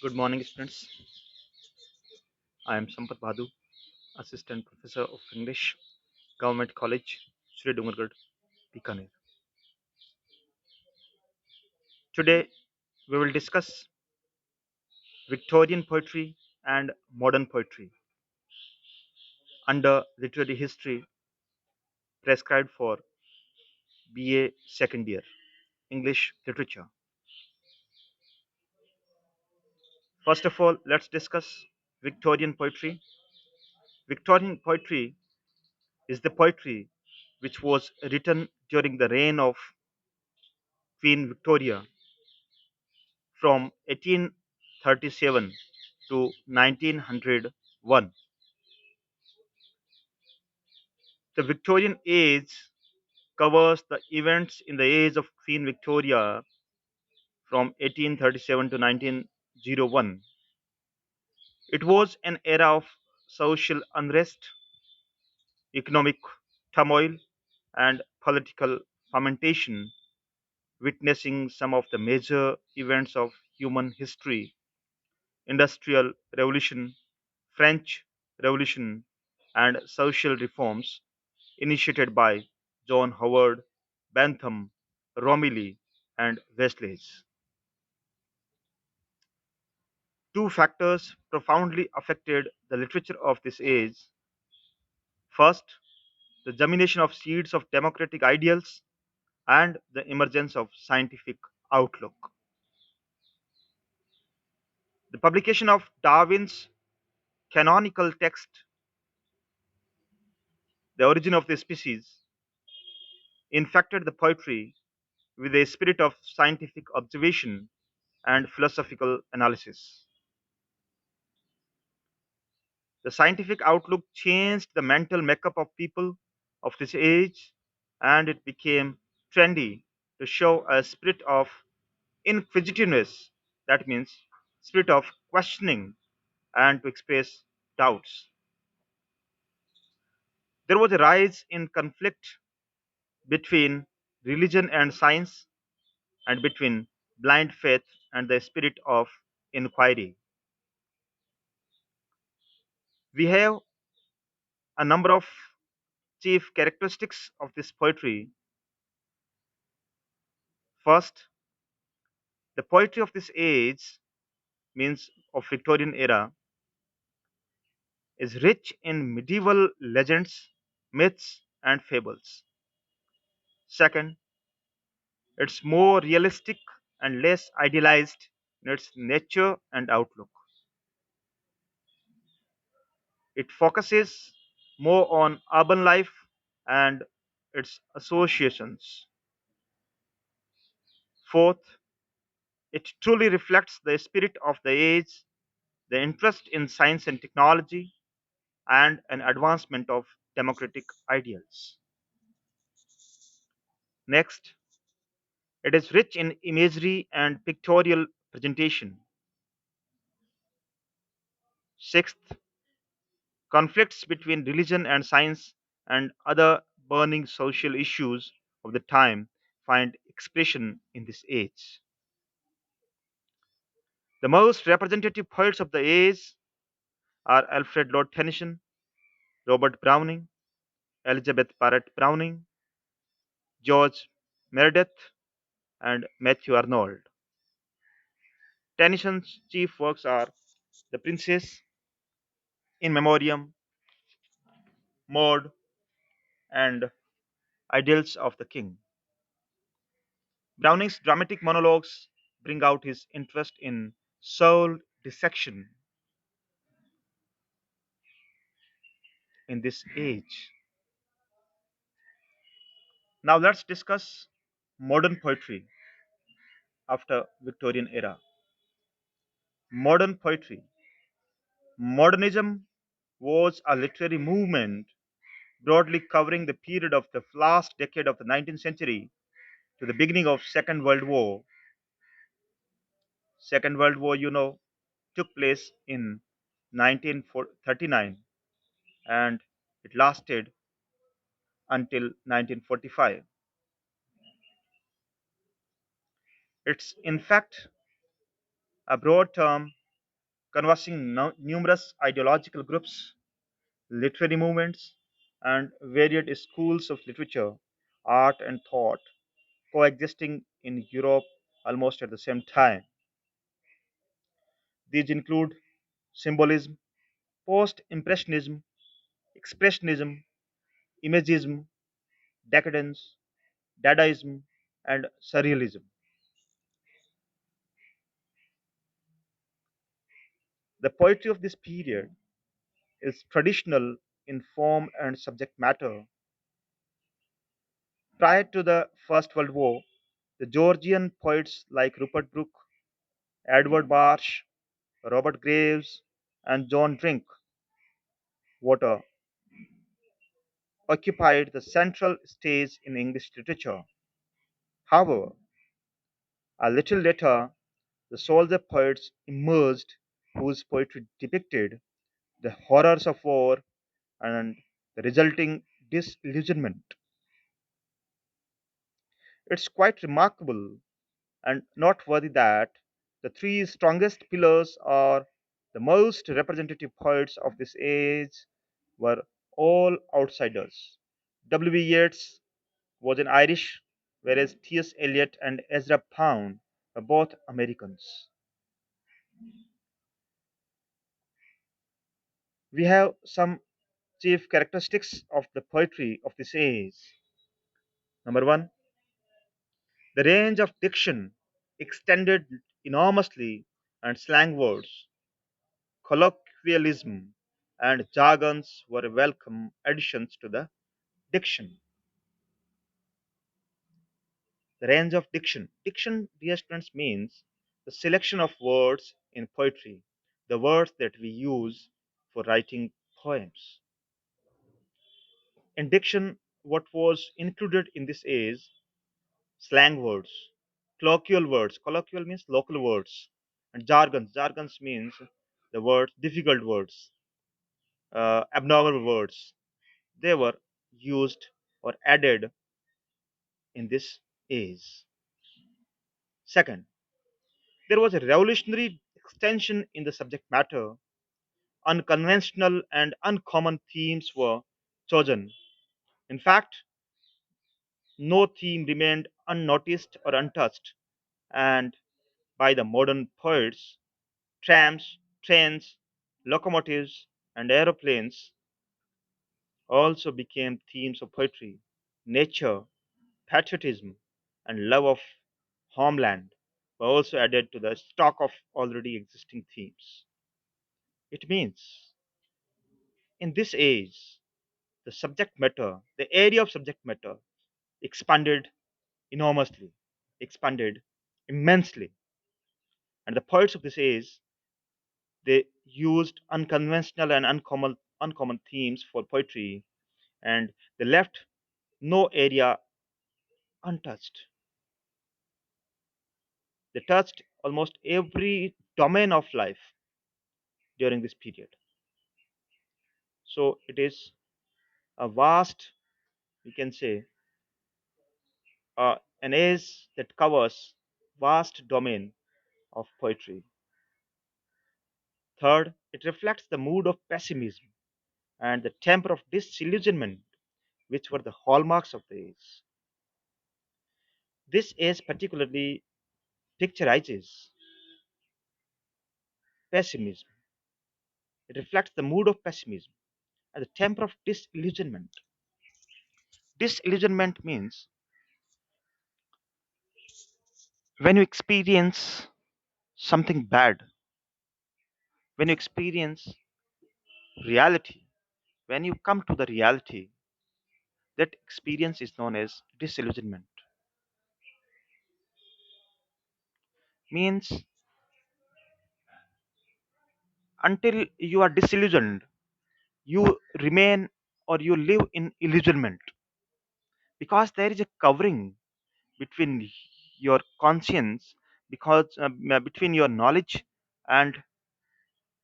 Good morning, students. I am Sampat Bhadu, Assistant Professor of English, Government College, Sri Dungargarh, Bikaner. Today, we will discuss Victorian poetry and modern poetry under literary history prescribed for BA second year, English literature. First of all, let's discuss Victorian poetry. Victorian poetry is the poetry which was written during the reign of Queen Victoria from 1837 to 1901. The Victorian Age covers the events in the age of Queen Victoria from 1837 to 1901. It was an era of social unrest, economic turmoil, and political fermentation, witnessing some of the major events of human history: Industrial Revolution, French Revolution, and social reforms initiated by John Howard, Bentham, Romilly, and Wesleys. Two factors profoundly affected the literature of this age. First, the germination of seeds of democratic ideals and the emergence of scientific outlook. The publication of Darwin's canonical text, The Origin of the Species, infected the poetry with a spirit of scientific observation and philosophical analysis. The scientific outlook changed the mental makeup of people of this age, and it became trendy to show a spirit of inquisitiveness, that means spirit of questioning, and to express doubts. There was a rise in conflict between religion and science, and between blind faith and the spirit of inquiry. We have a number of chief characteristics of this poetry. First, the poetry of this age, means of Victorian era, is rich in medieval legends, myths, and fables. Second, it's more realistic and less idealized in its nature and outlook. It focuses more on urban life and its associations. Fourth, it truly reflects the spirit of the age, the interest in science and technology, and an advancement of democratic ideals. Next, it is rich in imagery and pictorial presentation. Sixth, conflicts between religion and science and other burning social issues of the time find expression in this age. The most representative poets of the age are Alfred Lord Tennyson, Robert Browning, Elizabeth Barrett Browning, George Meredith, and Matthew Arnold. Tennyson's chief works are The Princess, In Memoriam, Maud, and Idylls of the King. Browning's dramatic monologues bring out his interest in soul dissection in this age. Now let's discuss modern poetry after Victorian era. Modern poetry. Modernism was a literary movement broadly covering the period of the last decade of the 19th century to the beginning of Second World War. Second World War, took place in 1939, and it lasted until 1945. It's in fact a broad term canvassing numerous ideological groups, literary movements, and varied schools of literature, art, and thought coexisting in Europe almost at the same time. These include symbolism, post impressionism, expressionism, imagism, decadence, dadaism, and surrealism. The poetry of this period is traditional in form and subject matter. Prior to the First World War, the Georgian poets like Rupert Brooke, Edward Marsh, Robert Graves, and John Drinkwater occupied the central stage in English literature. However, a little later, the soldier poets emerged whose poetry depicted the horrors of war and the resulting disillusionment. It's quite remarkable and noteworthy that the three strongest pillars or the most representative poets of this age were all outsiders. W. B. Yeats was an Irish, whereas T.S. Eliot and Ezra Pound were both Americans. We have some chief characteristics of the poetry of this age. Number one, the range of diction extended enormously, and slang words, colloquialism, and jargons were welcome additions to the diction. The range of diction. Diction, dear students, means the selection of words in poetry, the words that we use for writing poems. In diction, what was included in this is slang words, colloquial words. Colloquial means local words, and jargons. Jargons means the words, difficult words, abnormal words. They were used or added in this age. Second, there was a revolutionary extension in the subject matter. Unconventional and uncommon themes were chosen. In fact, no theme remained unnoticed or untouched, and by the modern poets, trams, trains, locomotives, and aeroplanes also became themes of poetry. Nature, patriotism, and love of homeland were also added to the stock of already existing themes. It means in this age, the subject matter, the area of subject matter expanded enormously, expanded immensely. And the poets of this age, they used unconventional and uncommon themes for poetry, and they left no area untouched. They touched almost every domain of life during this period. So it is a vast, we can say, an age that covers vast domain of poetry. Third, it reflects the mood of pessimism and the temper of disillusionment, which were the hallmarks of the age. This age particularly picturizes pessimism. It reflects the mood of pessimism and the temper of disillusionment. Disillusionment means when you experience something bad, when you experience reality, when you come to the reality, that experience is known as disillusionment. Means until you are disillusioned, you remain or you live in illusionment because there is a covering between your conscience, because between your knowledge and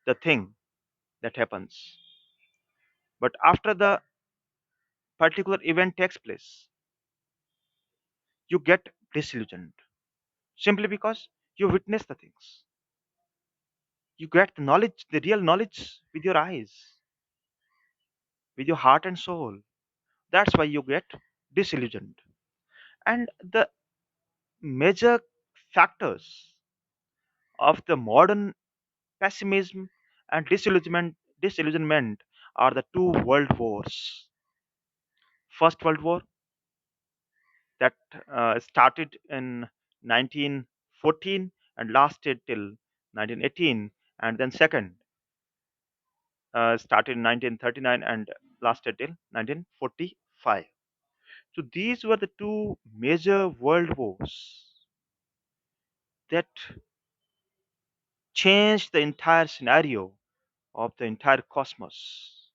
the thing that happens. But after the particular event takes place, you get disillusioned simply because you witness the things. You get the knowledge, the real knowledge, with your eyes, with your heart and soul. That's why you get disillusioned. And the major factors of the modern pessimism and disillusionment are the two world wars. First World War, that started in 1914 and lasted till 1918, and then second started in 1939 and lasted till 1945. So these were the two major world wars that changed the entire scenario of the entire cosmos,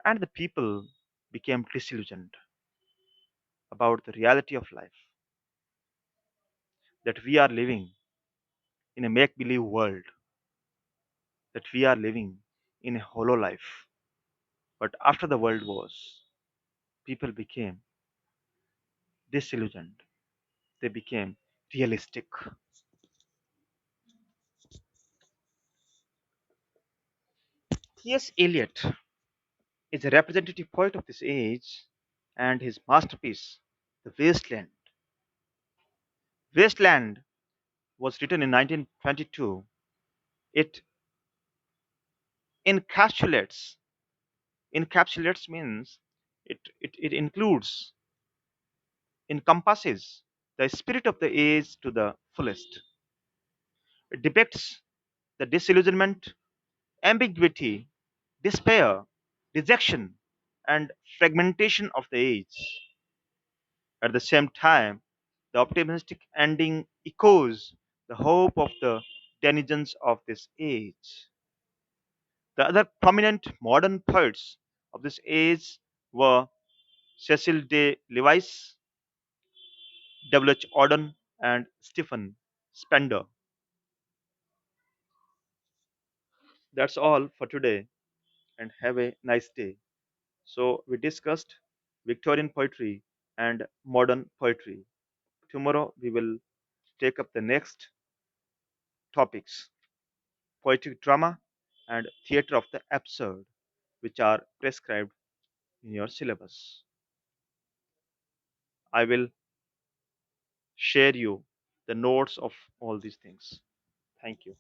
and the people became disillusioned about the reality of life, that we are living in a make believe world, that we are living in a hollow life. But after the world wars, people became disillusioned, they became realistic. T.S. Eliot is a representative poet of this age, and his masterpiece, The Wasteland. Wasteland was written in 1922. It encapsulates, encapsulates means it includes, encompasses the spirit of the age to the fullest. It depicts the disillusionment, ambiguity, despair, rejection, and fragmentation of the age. At the same time, the optimistic ending echoes the hope of the denizens of this age. The other prominent modern poets of this age were Cecil de Levis, W. H. Auden, and Stephen Spender. That's all for today, and have a nice day. So, we discussed Victorian poetry and modern poetry. Tomorrow, we will take up the next topics: poetic drama and theatre of the absurd, which are prescribed in your syllabus. I will share you the notes of all these things. Thank you.